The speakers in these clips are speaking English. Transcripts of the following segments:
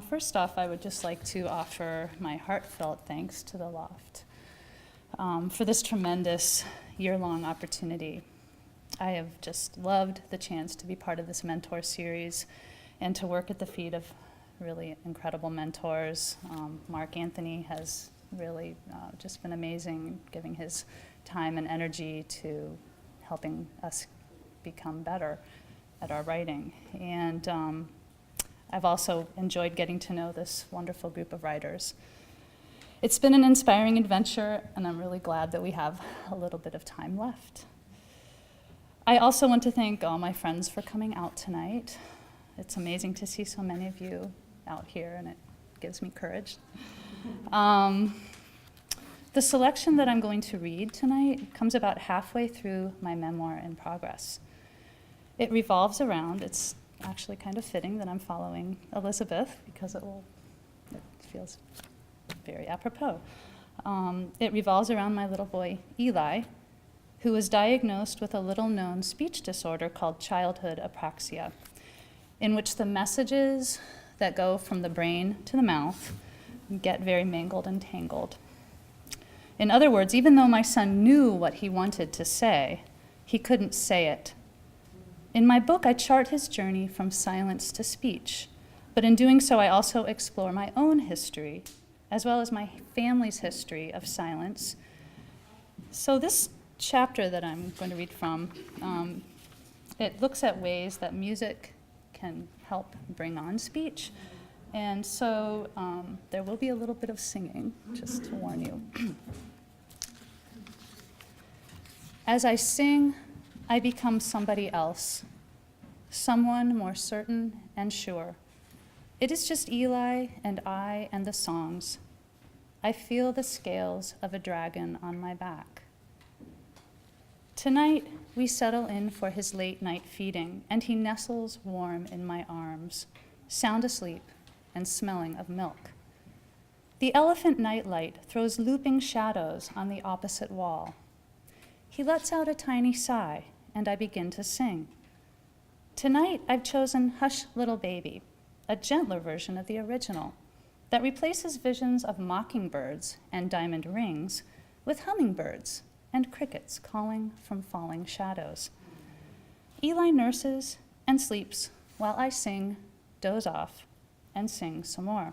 First off, I would just like to offer my heartfelt thanks to the Loft for this tremendous year-long opportunity. I have just loved the chance to be part of this mentor series and to work at the feet of really incredible mentors. Mark Anthony has really just been amazing, giving his time and energy to helping us become better at our writing. And I've also enjoyed getting to know this wonderful group of writers. It's been an inspiring adventure, and I'm really glad that we have a little bit of time left. I also want to thank all my friends for coming out tonight. It's amazing to see so many of you out here, and it gives me courage. The selection that I'm going to read tonight comes about halfway through my memoir in progress. It revolves around, it's actually kind of fitting that I'm following Elizabeth because it feels very apropos. It revolves around my little boy, Eli, who was diagnosed with a little-known speech disorder called childhood apraxia, in which the messages that go from the brain to the mouth get very mangled and tangled. In other words, even though my son knew what he wanted to say, he couldn't say it. In my book, I chart his journey from silence to speech, but in doing so, I also explore my own history, as well as my family's history of silence. So this chapter that I'm going to read from, it looks at ways that music can help bring on speech. And so there will be a little bit of singing, just to warn you. As I sing, I become somebody else, someone more certain and sure. It is just Eli and I and the songs. I feel the scales of a dragon on my back. Tonight, we settle in for his late night feeding, and he nestles warm in my arms, sound asleep and smelling of milk. The elephant nightlight throws looping shadows on the opposite wall. He lets out a tiny sigh, and I begin to sing. Tonight, I've chosen Hush, Little Baby, a gentler version of the original that replaces visions of mockingbirds and diamond rings with hummingbirds and crickets calling from falling shadows. Eli nurses and sleeps while I sing, doze off, and sing some more.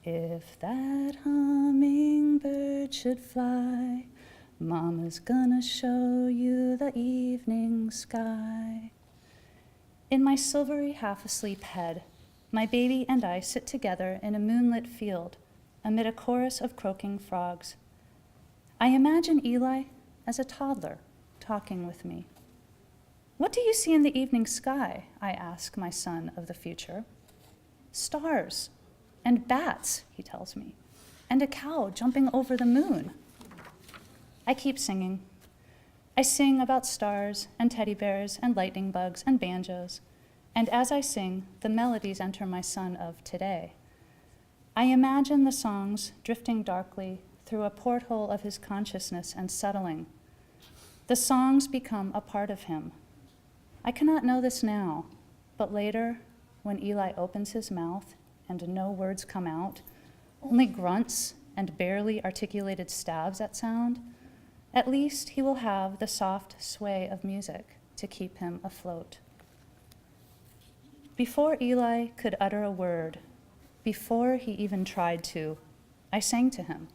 If that hummingbird should fly, Mama's gonna show you the evening sky. In my silvery half-asleep head, my baby and I sit together in a moonlit field amid a chorus of croaking frogs. I imagine Eli as a toddler talking with me. What do you see in the evening sky? I ask my son of the future. Stars and bats, he tells me, and a cow jumping over the moon. I keep singing. I sing about stars and teddy bears and lightning bugs and banjos, and as I sing, the melodies enter my son of today. I imagine the songs drifting darkly through a porthole of his consciousness and settling. The songs become a part of him. I cannot know this now, but later, when Eli opens his mouth and no words come out, only grunts and barely articulated stabs at sound, at least he will have the soft sway of music to keep him afloat. Before Eli could utter a word, before he even tried to, I sang to him.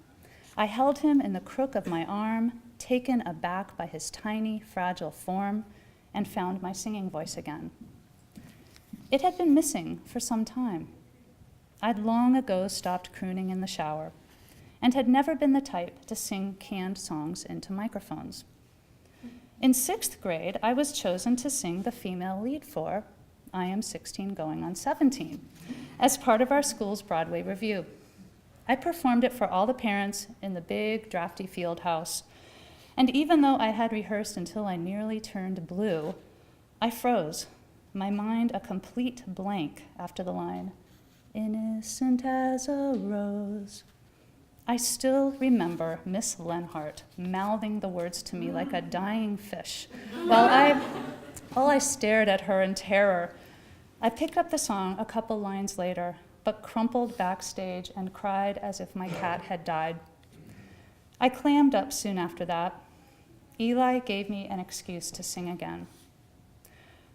I held him in the crook of my arm, taken aback by his tiny, fragile form, and found my singing voice again. It had been missing for some time. I'd long ago stopped crooning in the shower and had never been the type to sing canned songs into microphones. In 6th grade, I was chosen to sing the female lead for I Am 16 Going on 17 as part of our school's Broadway review. I performed it for all the parents in the big, drafty field house, and even though I had rehearsed until I nearly turned blue, I froze, my mind a complete blank after the line, "Innocent as a rose." I still remember Miss Lenhart mouthing the words to me like a dying fish, while I stared at her in terror. I picked up the song a couple lines later, but crumpled backstage and cried as if my cat had died. I clammed up soon after that. Eli gave me an excuse to sing again.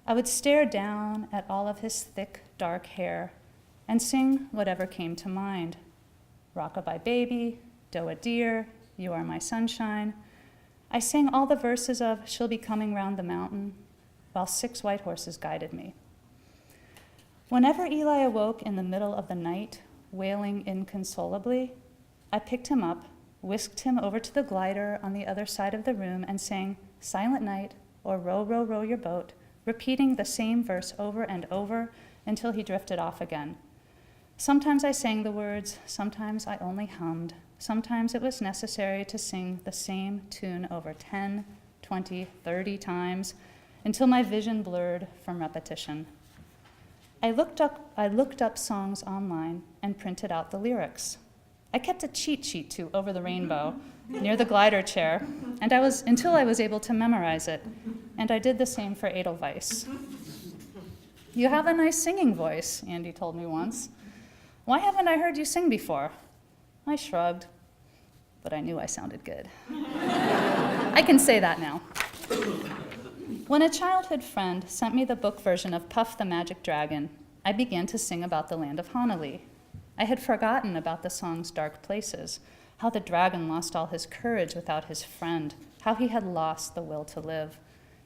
I would stare down at all of his thick, dark hair and sing whatever came to mind. Rockabye Baby, Doe a Deer, You Are My Sunshine. I sang all the verses of She'll Be Coming Round the Mountain, while 6 white horses guided me. Whenever Eli awoke in the middle of the night, wailing inconsolably, I picked him up, whisked him over to the glider on the other side of the room, and sang Silent Night or Row, Row, Row Your Boat, repeating the same verse over and over until he drifted off again. Sometimes I sang the words, sometimes I only hummed. Sometimes it was necessary to sing the same tune over 10, 20, 30 times until my vision blurred from repetition. I looked up songs online and printed out the lyrics. I kept a cheat sheet too over the rainbow near the glider chair, and until I was able to memorize it, and I did the same for Edelweiss. You have a nice singing voice, Andy told me once. Why haven't I heard you sing before? I shrugged, but I knew I sounded good. I can say that now. When a childhood friend sent me the book version of Puff the Magic Dragon, I began to sing about the land of Hanali. I had forgotten about the song's dark places, how the dragon lost all his courage without his friend, how he had lost the will to live.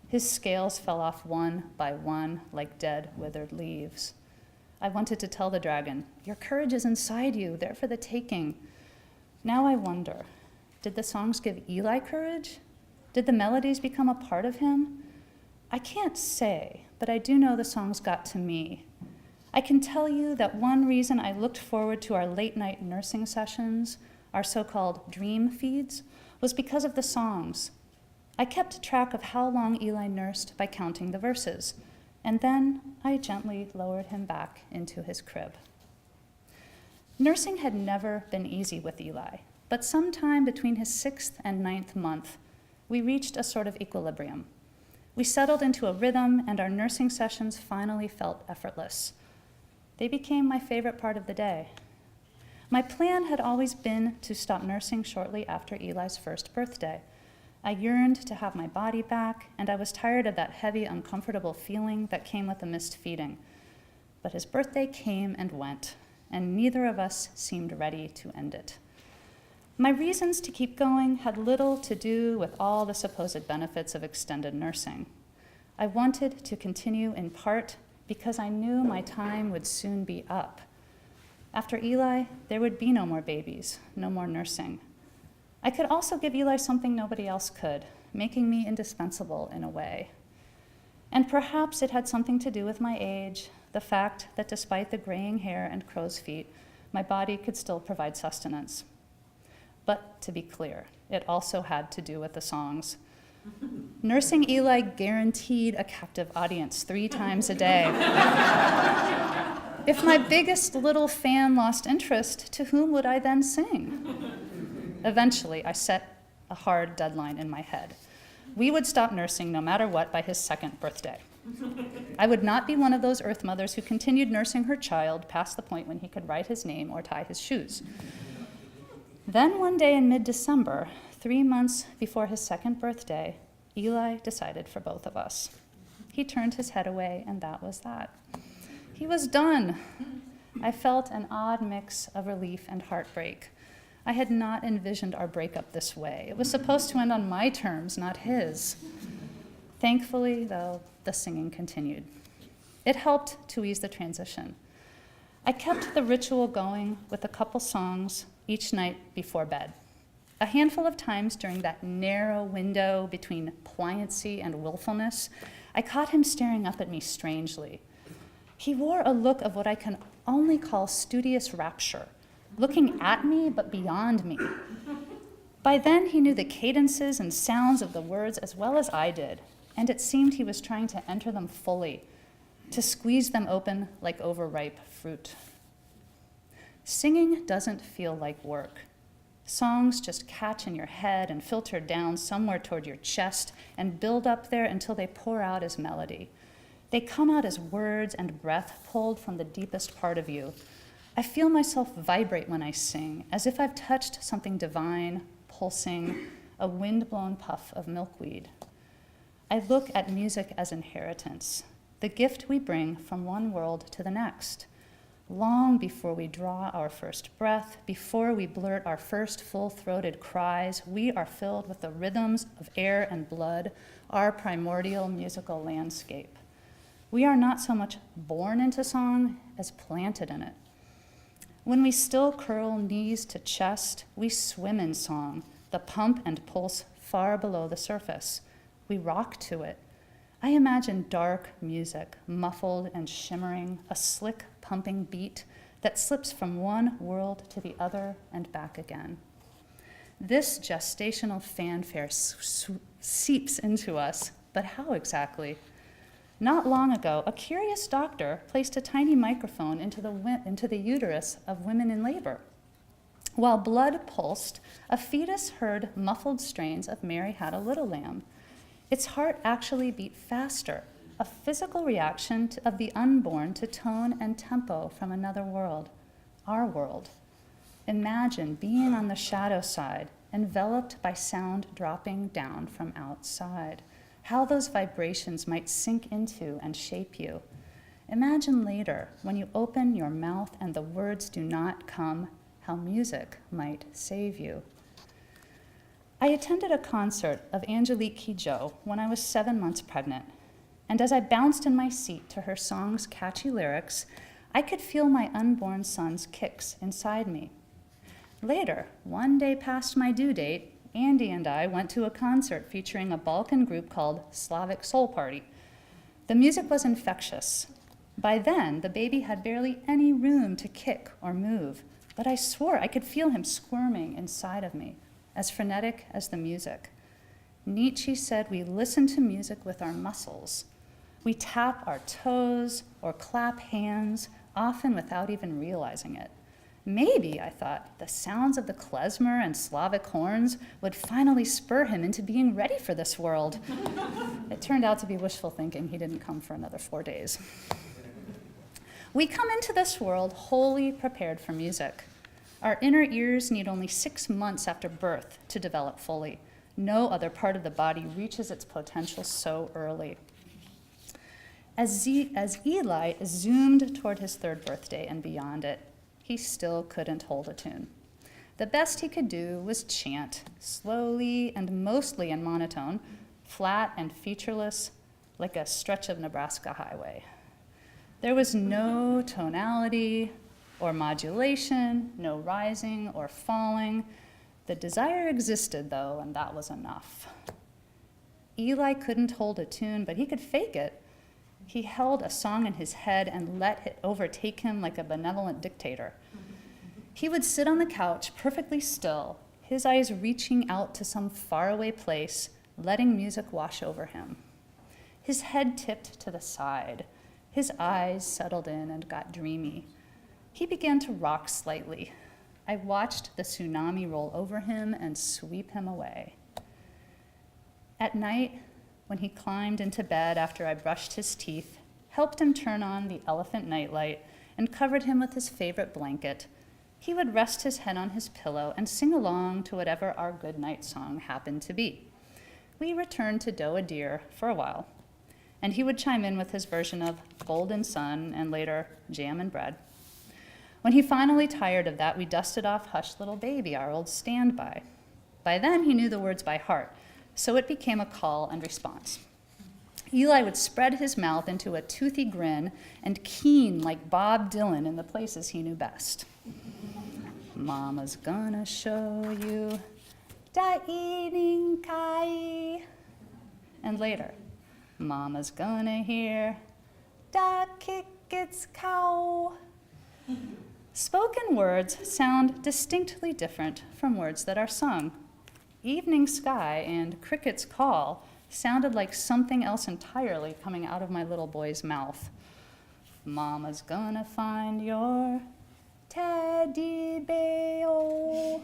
His scales fell off one by one like dead, withered leaves. I wanted to tell the dragon, your courage is inside you, there for the taking. Now I wonder, did the songs give Eli courage? Did the melodies become a part of him? I can't say, but I do know the songs got to me. I can tell you that one reason I looked forward to our late-night nursing sessions, our so-called dream feeds, was because of the songs. I kept track of how long Eli nursed by counting the verses, and then I gently lowered him back into his crib. Nursing had never been easy with Eli, but sometime between his 6th and 9th month, we reached a sort of equilibrium. We settled into a rhythm, and our nursing sessions finally felt effortless. They became my favorite part of the day. My plan had always been to stop nursing shortly after Eli's 1st birthday. I yearned to have my body back, and I was tired of that heavy, uncomfortable feeling that came with the missed feeding. But his birthday came and went, and neither of us seemed ready to end it. My reasons to keep going had little to do with all the supposed benefits of extended nursing. I wanted to continue in part because I knew my time would soon be up. After Eli, there would be no more babies, no more nursing. I could also give Eli something nobody else could, making me indispensable in a way. And perhaps it had something to do with my age, the fact that despite the graying hair and crow's feet, my body could still provide sustenance. But to be clear, it also had to do with the songs. Nursing Eli guaranteed a captive audience 3 times a day. If my biggest little fan lost interest, to whom would I then sing? Eventually, I set a hard deadline in my head. We would stop nursing no matter what by his 2nd birthday. I would not be one of those earth mothers who continued nursing her child past the point when he could write his name or tie his shoes. Then one day in mid-December, 3 months before his 2nd birthday, Eli decided for both of us. He turned his head away, and that was that. He was done. I felt an odd mix of relief and heartbreak. I had not envisioned our breakup this way. It was supposed to end on my terms, not his. Thankfully, though, the singing continued. It helped to ease the transition. I kept the ritual going with a couple songs each night before bed. A handful of times during that narrow window between pliancy and willfulness, I caught him staring up at me strangely. He wore a look of what I can only call studious rapture, looking at me but beyond me. By then, he knew the cadences and sounds of the words as well as I did, and it seemed he was trying to enter them fully, to squeeze them open like overripe fruit. Singing doesn't feel like work. Songs just catch in your head and filter down somewhere toward your chest and build up there until they pour out as melody. They come out as words and breath pulled from the deepest part of you. I feel myself vibrate when I sing, as if I've touched something divine, pulsing, a wind-blown puff of milkweed. I look at music as inheritance, the gift we bring from one world to the next. Long before we draw our first breath, before we blurt our first full-throated cries, we are filled with the rhythms of air and blood, our primordial musical landscape. We are not so much born into song as planted in it. When we still curl knees to chest, we swim in song, the pump and pulse far below the surface. We rock to it. I imagine dark music, muffled and shimmering, a slick pumping beat that slips from one world to the other and back again. This gestational fanfare seeps into us, but how exactly? Not long ago, a curious doctor placed a tiny microphone into the uterus of women in labor. While blood pulsed, a fetus heard muffled strains of Mary Had a Little Lamb. Its heart actually beat faster, a physical reaction of the unborn to tone and tempo from another world, our world. Imagine being on the shadow side, enveloped by sound dropping down from outside, how those vibrations might sink into and shape you. Imagine later, when you open your mouth and the words do not come, how music might save you. I attended a concert of Angelique Kidjo when I was 7 months pregnant, and as I bounced in my seat to her song's catchy lyrics, I could feel my unborn son's kicks inside me. Later, one day past my due date, Andy and I went to a concert featuring a Balkan group called Slavic Soul Party. The music was infectious. By then, the baby had barely any room to kick or move, but I swore I could feel him squirming inside of me, as frenetic as the music. Nietzsche said we listen to music with our muscles. We tap our toes or clap hands, often without even realizing it. Maybe, I thought, the sounds of the klezmer and Slavic horns would finally spur him into being ready for this world. It turned out to be wishful thinking. He didn't come for another 4 days. We come into this world wholly prepared for music. Our inner ears need only 6 months after birth to develop fully. No other part of the body reaches its potential so early. As Eli zoomed toward his 3rd birthday and beyond it, he still couldn't hold a tune. The best he could do was chant, slowly and mostly in monotone, flat and featureless, like a stretch of Nebraska highway. There was no tonality or modulation, no rising or falling. The desire existed, though, and that was enough. Eli couldn't hold a tune, but he could fake it. He held a song in his head and let it overtake him like a benevolent dictator. He would sit on the couch perfectly still, his eyes reaching out to some faraway place, letting music wash over him. His head tipped to the side. His eyes settled in and got dreamy. He began to rock slightly. I watched the tsunami roll over him and sweep him away. At night, when he climbed into bed after I brushed his teeth, helped him turn on the elephant nightlight, and covered him with his favorite blanket, he would rest his head on his pillow and sing along to whatever our goodnight song happened to be. We returned to Doe a Deer for a while, and he would chime in with his version of Golden Sun and later Jam and Bread. When he finally tired of that, we dusted off Hush Little Baby, our old standby. By then, he knew the words by heart, so it became a call and response. Eli would spread his mouth into a toothy grin and keen like Bob Dylan in the places he knew best. Mama's gonna show you da eating kai. And later, Mama's gonna hear da kick its cow. Spoken words sound distinctly different from words that are sung. Evening sky and cricket's call sounded like something else entirely coming out of my little boy's mouth. Mama's gonna find your teddy bear.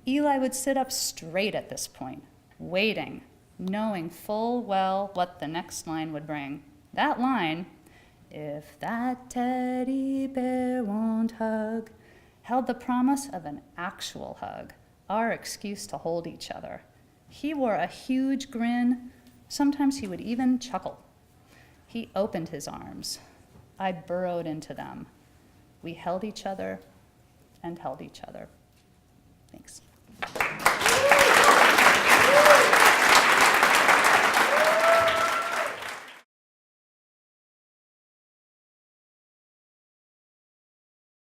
Eli would sit up straight at this point, waiting, knowing full well what the next line would bring. That line, "If that teddy bear won't hug," held the promise of an actual hug, our excuse to hold each other. He wore a huge grin. Sometimes he would even chuckle. He opened his arms. I burrowed into them. We held each other and held each other. Thanks.